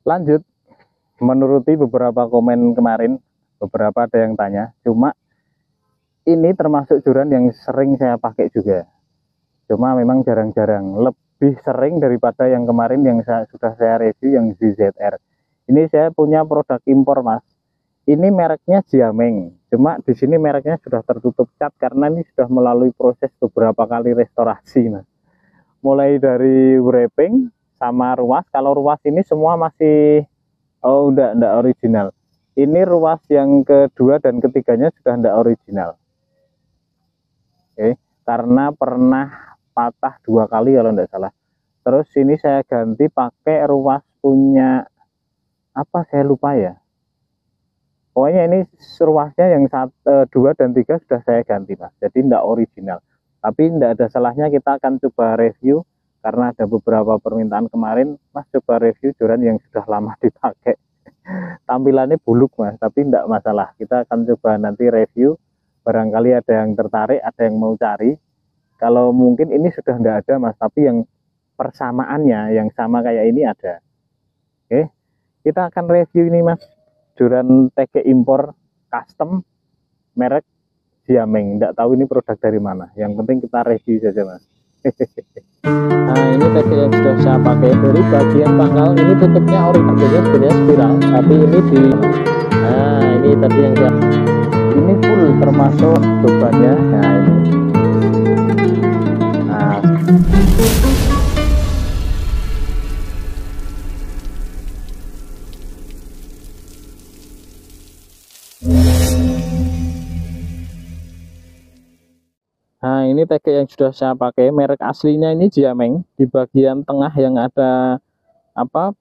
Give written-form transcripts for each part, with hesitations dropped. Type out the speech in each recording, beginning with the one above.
Lanjut, menuruti beberapa komen kemarin, beberapa ada yang tanya, cuma ini termasuk joran yang sering saya pakai juga. Cuma memang jarang-jarang, lebih sering daripada yang kemarin yang sudah saya review yang ZZR. Ini saya punya produk impor, Mas. Ini mereknya Jiameng. Cuma di sini mereknya sudah tertutup cat karena ini sudah melalui proses beberapa kali restorasi, Mas. Mulai dari wrapping sama ruas. Kalau ruas ini semua masih enggak original. Ini ruas yang kedua dan ketiganya sudah enggak original. Oke, karena pernah patah 2 kali kalau enggak salah. Terus ini saya ganti pakai ruas punya apa saya lupa ya. Pokoknya ini ruasnya yang 2 dan 3 sudah saya ganti, Mas. Jadi enggak original. Tapi enggak ada salahnya kita akan coba review. Karena ada beberapa permintaan kemarin, Mas coba review joran yang sudah lama dipakai. Tampilannya buluk, Mas, tapi enggak masalah. Kita akan coba nanti review. Barangkali ada yang tertarik, ada yang mau cari. Kalau mungkin ini sudah enggak ada, Mas, tapi yang persamaannya, yang sama kayak ini ada. Oke, kita akan review ini, Mas. Joran TG impor custom merek Jiameng. Enggak tahu ini produk dari mana. Yang penting kita review saja, Mas. Nah, ini tag yang sudah saya pakai. Dari bagian pangkal ini tutupnya originalnya sebenarnya spiral, tapi ini di ini tadi yang saya ini full termasuk bebannya. Nah, ini Nah, ini tag yang sudah saya pakai, merek aslinya ini Jiameng. Di bagian tengah yang ada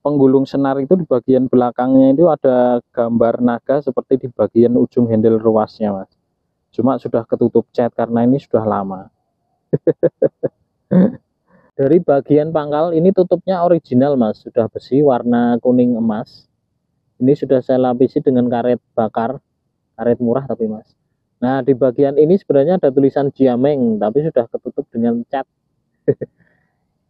penggulung senar itu, di bagian belakangnya itu ada gambar naga seperti di bagian ujung handle ruasnya, Mas. Cuma sudah ketutup cat karena ini sudah lama. Dari bagian pangkal ini tutupnya original, Mas, sudah besi warna kuning emas. Ini sudah saya lapisi dengan karet bakar, karet murah tapi, Mas. Nah, di bagian ini sebenarnya ada tulisan Jiameng, tapi sudah ketutup dengan cat.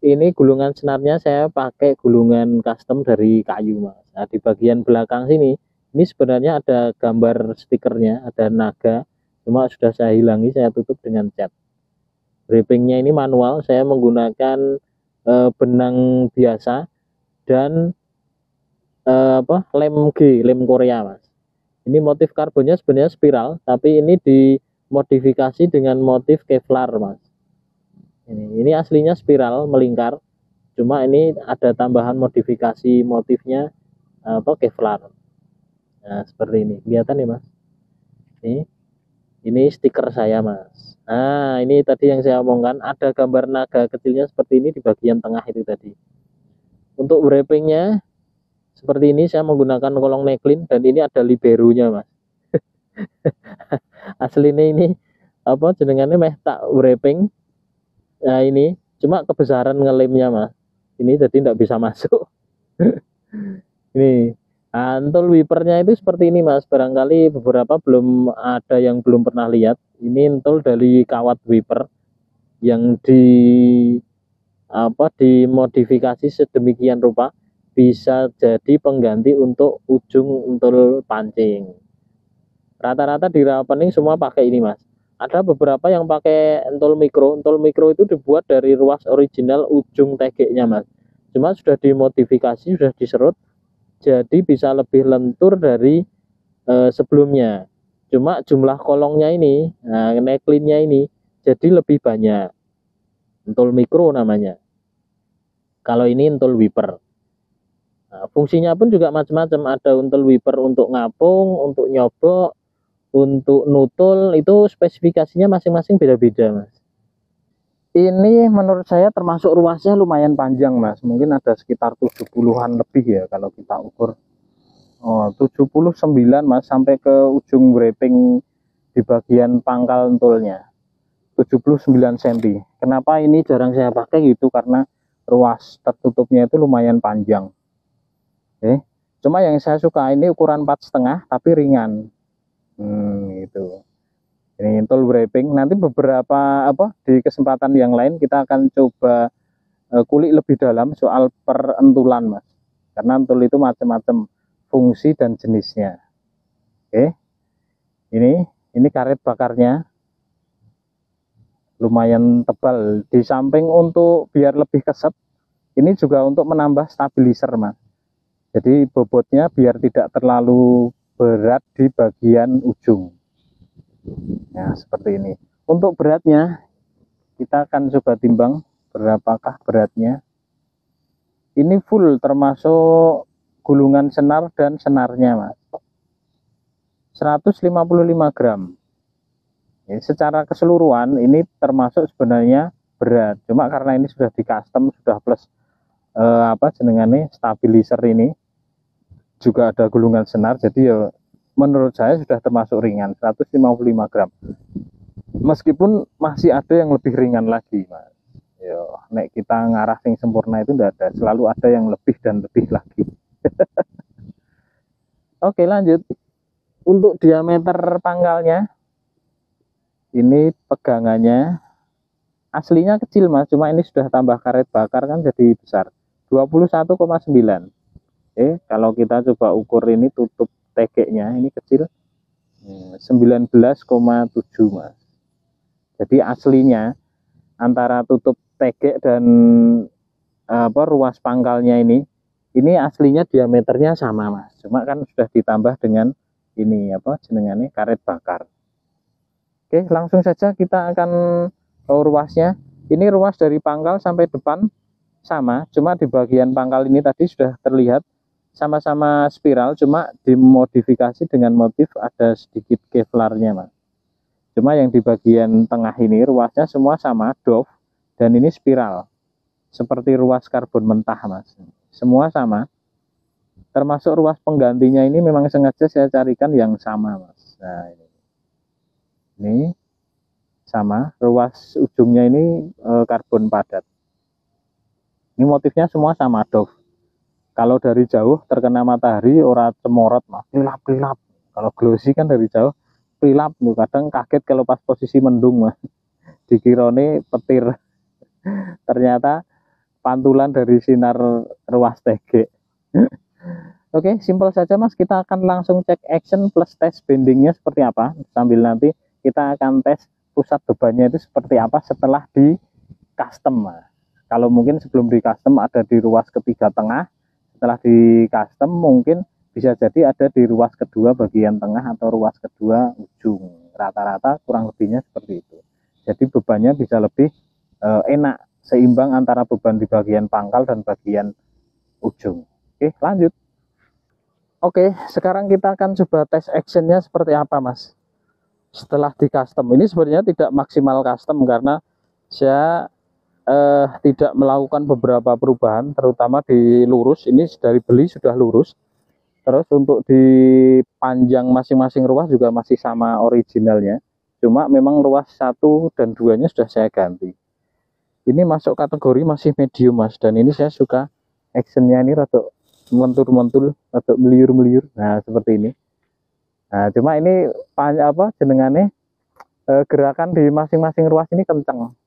Ini gulungan senarnya saya pakai gulungan custom dari kayu, Mas. Nah, di bagian belakang sini, ini sebenarnya ada gambar stikernya, ada naga, cuma sudah saya hilangi, saya tutup dengan cat. Wrappingnya ini manual, saya menggunakan benang biasa dan lem G, lem Korea, Mas. Ini motif karbonnya sebenarnya spiral, tapi ini dimodifikasi dengan motif Kevlar, Mas. Ini aslinya spiral melingkar, cuma ini ada tambahan modifikasi motifnya Kevlar. Nah, seperti ini, kelihatan nih, Mas. Ini stiker saya, Mas. Nah, ini tadi yang saya omongkan, ada gambar naga kecilnya seperti ini di bagian tengah itu tadi. Untuk wrappingnya seperti ini, saya menggunakan kolong neklin dan ini ada liberonya, Mas. Aslinya ini jenengannya meh tak wrapping. Nah, ini cuma kebesaran ngelemnya, Mas. Ini jadi tidak bisa masuk. Ini antul wipernya itu seperti ini, Mas. Barangkali beberapa belum ada yang belum pernah lihat. Ini entul dari kawat wiper yang dimodifikasi sedemikian rupa bisa jadi pengganti untuk ujung entul pancing. Rata-rata di rapening semua pakai ini, Mas. Ada beberapa yang pakai entul mikro. Entul mikro itu dibuat dari ruas original ujung tegeknya, Mas. Cuma sudah dimodifikasi, sudah diserut, jadi bisa lebih lentur dari sebelumnya. Cuma jumlah kolongnya ini, neklinnya ini jadi lebih banyak. Entul mikro namanya. Kalau ini entul wiper. Nah, fungsinya pun juga macam-macam. Ada entul wiper untuk ngapung, untuk nyobok, untuk nutul, itu spesifikasinya masing-masing beda-beda, Mas. Ini menurut saya termasuk ruasnya lumayan panjang, Mas. Mungkin ada sekitar 70-an lebih ya kalau kita ukur. 79, Mas, sampai ke ujung wrapping di bagian pangkal entulnya. 79 cm. Kenapa ini jarang saya pakai gitu? Karena ruas tertutupnya itu lumayan panjang. Oke. Cuma yang saya suka ini ukuran 4,5 tapi ringan. Gitu. Ini tool wrapping. Nanti beberapa di kesempatan yang lain kita akan coba kulik lebih dalam soal perentulan, Mas. karena entul itu macam-macam fungsi dan jenisnya. Oke, ini karet bakarnya lumayan tebal. Di samping untuk biar lebih keset, ini juga untuk menambah stabilizer mas. Jadi bobotnya biar tidak terlalu berat di bagian ujung. Nah seperti ini. Untuk beratnya kita akan coba timbang berapakah beratnya. Ini full termasuk gulungan senar dan senarnya mas. 155 gram. Ya, secara keseluruhan ini termasuk sebenarnya berat. Cuma karena ini sudah di custom, sudah plus stabilizer ini juga ada gulungan senar, jadi ya menurut saya sudah termasuk ringan. 155 gram. Meskipun masih ada yang lebih ringan lagi mas. Yo, nek kita ngarah sing sempurna itu tidak ada, selalu ada yang lebih dan lebih lagi. Oke lanjut. Untuk diameter pangkalnya, ini pegangannya aslinya kecil mas, cuma ini sudah tambah karet bakar kan jadi besar. 21,9. Kalau kita coba ukur ini tutup tegeknya, ini kecil 19,7 mas. Jadi aslinya antara tutup tegek dan ruas pangkalnya ini aslinya diameternya sama mas, cuma kan sudah ditambah dengan ini jenengannya karet bakar. Oke langsung saja kita akan tahu ruasnya. Ini ruas dari pangkal sampai depan sama, cuma di bagian pangkal ini tadi sudah terlihat sama-sama spiral, cuma dimodifikasi dengan motif ada sedikit kevlarnya mas. Cuma yang di bagian tengah ini ruasnya semua sama doff, dan ini spiral seperti ruas karbon mentah mas, semua sama. Termasuk ruas penggantinya ini memang sengaja saya carikan yang sama mas. Nah ini sama, ruas ujungnya ini karbon padat. Ini motifnya semua sama doff. Kalau dari jauh terkena matahari ora cemorot mas, gelap-gelap. Kalau glossy kan dari jauh gelap, kadang kaget kalau pas posisi mendung mas, dikirone petir, ternyata pantulan dari sinar ruas tegek. Oke, simpel saja mas, kita akan langsung cek action plus tes bendingnya seperti apa, sambil nanti kita akan tes pusat bebannya itu seperti apa setelah di custom mas. Kalau mungkin sebelum di custom ada di ruas ketiga tengah, setelah di custom mungkin bisa jadi ada di ruas kedua bagian tengah atau ruas kedua ujung. Rata-rata kurang lebihnya seperti itu. Jadi bebannya bisa lebih enak, seimbang antara beban di bagian pangkal dan bagian ujung. Oke lanjut. Oke sekarang kita akan coba tes actionnya seperti apa mas setelah di custom. Ini sebenarnya tidak maksimal custom karena saya tidak melakukan beberapa perubahan, terutama di lurus. Ini dari beli sudah lurus. Terus untuk di panjang masing-masing ruas juga masih sama originalnya, cuma memang ruas 1 dan 2 nya sudah saya ganti. Ini masuk kategori masih medium mas, dan ini saya suka actionnya ini rada mentul-mentul, rada meliur-meliur. Nah seperti ini. Nah cuma ini jenengannya gerakan di masing-masing ruas ini kencang.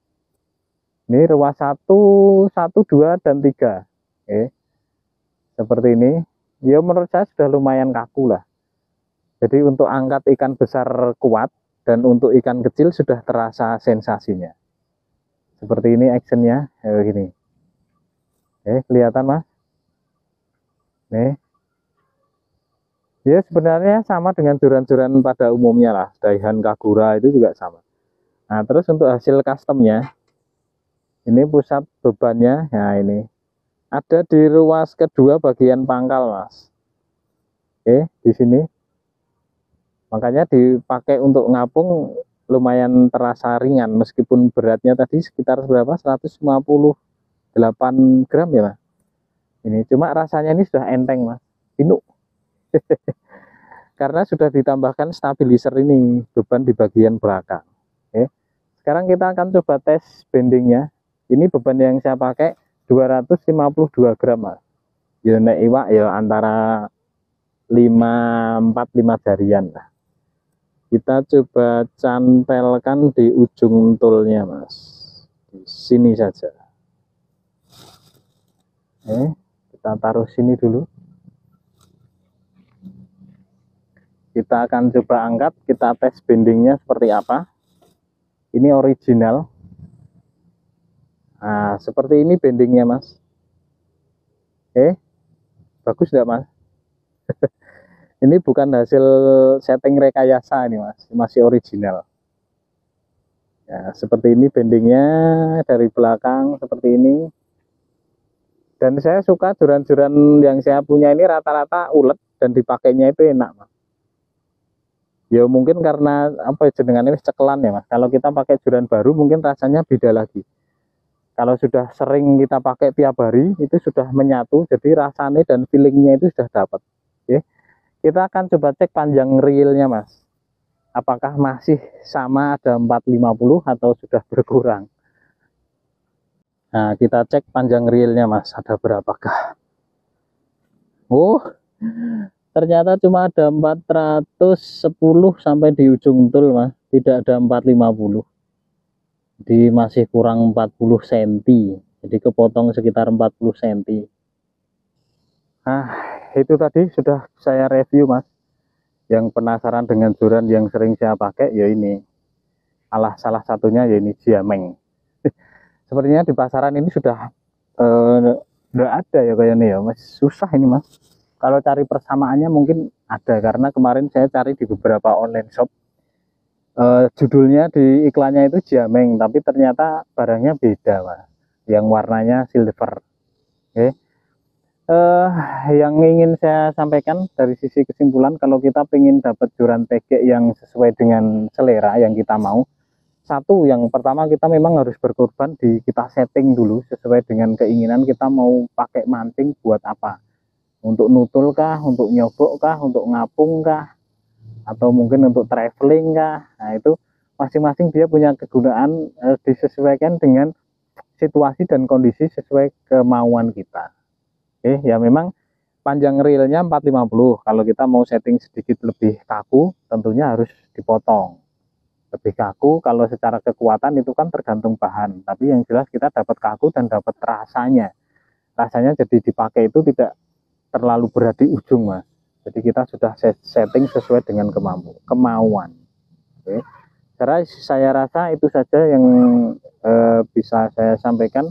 Ini ruas 1, 2 dan 3. Seperti ini. Ya menurut saya sudah lumayan kaku lah. Jadi untuk angkat ikan besar kuat, dan untuk ikan kecil sudah terasa sensasinya. Seperti ini actionnya, gini. Kelihatan mas? Nih. Ya sebenarnya sama dengan joran-joran pada umumnya lah. Daihan Kagura itu juga sama. Nah terus untuk hasil customnya, ini pusat bebannya, nah ini ada di ruas kedua bagian pangkal mas. Di sini. Makanya dipakai untuk ngapung lumayan terasa ringan, meskipun beratnya tadi sekitar berapa? 158 gram ya mas. Ini cuma rasanya ini sudah enteng mas, pinuk. Karena sudah ditambahkan stabilizer ini beban di bagian belakang. Sekarang kita akan coba tes bendingnya. Ini beban yang saya pakai 252 gram mas. Ya nek iwak ya antara 5-5 jarian lah. Kita coba cantelkan di ujung tulnya mas, di sini saja. Kita taruh sini dulu. Kita akan coba angkat, kita tes bendingnya seperti apa. Ini original. Nah, seperti ini bendingnya, Mas. Bagus enggak, Mas? Ini bukan hasil setting rekayasa ini, Mas. Masih original. Ya, seperti ini bendingnya dari belakang seperti ini. Dan saya suka joran-joran yang saya punya ini rata-rata ulet dan dipakainya itu enak, Mas. Ya mungkin karena apa jenengan ini cekelan ya, Mas. Kalau kita pakai joran baru mungkin rasanya beda lagi. Kalau sudah sering kita pakai tiap hari itu sudah menyatu, jadi rasanya dan feelingnya itu sudah dapat. Oke. Kita akan coba cek panjang reelnya, Mas. Apakah masih sama ada 450 atau sudah berkurang. Nah, kita cek panjang reelnya, Mas, ada berapakah. Oh, ternyata cuma ada 410 sampai di ujung tul, Mas. Tidak ada 450. Jadi masih kurang 40 cm. Jadi kepotong sekitar 40 cm. Nah, itu tadi sudah saya review, Mas. Yang penasaran dengan joran yang sering saya pakai ya ini. Salah satunya ya ini Jiameng. Sepertinya di pasaran ini sudah enggak ada ya kayaknya ya, Mas. Susah ini, Mas. Kalau cari persamaannya mungkin ada, karena kemarin saya cari di beberapa online shop. Judulnya di iklannya itu Jiameng, tapi ternyata barangnya beda, Mas. Yang warnanya silver. Oke. Yang ingin saya sampaikan dari sisi kesimpulan, kalau kita ingin dapat joran tegek yang sesuai dengan selera yang kita mau, satu, yang pertama kita memang harus berkorban kita setting dulu sesuai dengan keinginan kita mau pakai mancing buat apa. Untuk nutul kah, untuk nyobok kah, untuk ngapung kah, atau mungkin untuk traveling kah. Nah, itu masing-masing dia punya kegunaan, disesuaikan dengan situasi dan kondisi sesuai kemauan kita. Oke, ya memang panjang reelnya 450. Kalau kita mau setting sedikit lebih kaku, tentunya harus dipotong. Lebih kaku kalau secara kekuatan itu kan tergantung bahan, tapi yang jelas kita dapat kaku dan dapat rasanya jadi dipakai itu tidak terlalu berat di ujung, Mas. Jadi kita sudah setting sesuai dengan kemauan. Oke. Saya rasa itu saja yang bisa saya sampaikan.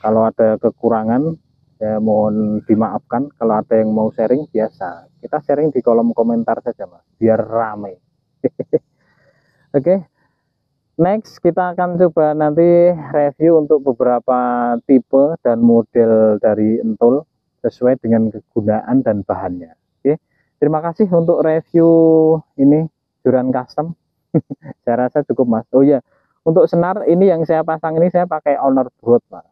Kalau ada kekurangan ya mohon dimaafkan. Kalau ada yang mau sharing, biasa kita sharing di kolom komentar saja, Mas, biar rame. Oke, next kita akan coba nanti review untuk beberapa tipe dan model dari entul sesuai dengan kegunaan dan bahannya. Oke, terima kasih untuk review ini joran custom. Saya rasa cukup, Mas. Oh ya, untuk senar ini yang saya pasang ini saya pakai Honor Broad, Mas.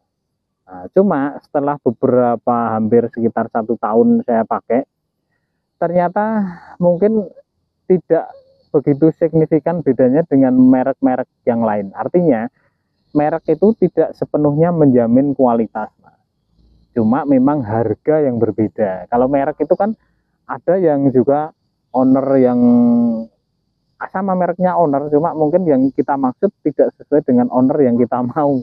Nah, cuma setelah beberapa hampir sekitar 1 tahun saya pakai, ternyata mungkin tidak begitu signifikan bedanya dengan merek-merek yang lain. Artinya merek itu tidak sepenuhnya menjamin kualitas, Mas. Cuma memang harga yang berbeda. Kalau merek itu kan ada yang juga owner yang sama mereknya owner, cuma mungkin yang kita maksud tidak sesuai dengan owner yang kita mau,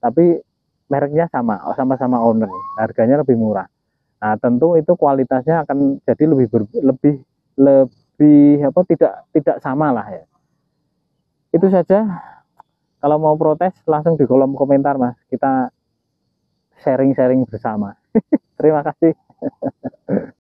tapi mereknya sama-sama owner, harganya lebih murah. Nah, tentu itu kualitasnya akan jadi lebih apa, tidak sama lah ya. Itu saja. Kalau mau protes langsung di kolom komentar, Mas. Kita sharing-sharing bersama. Terima kasih.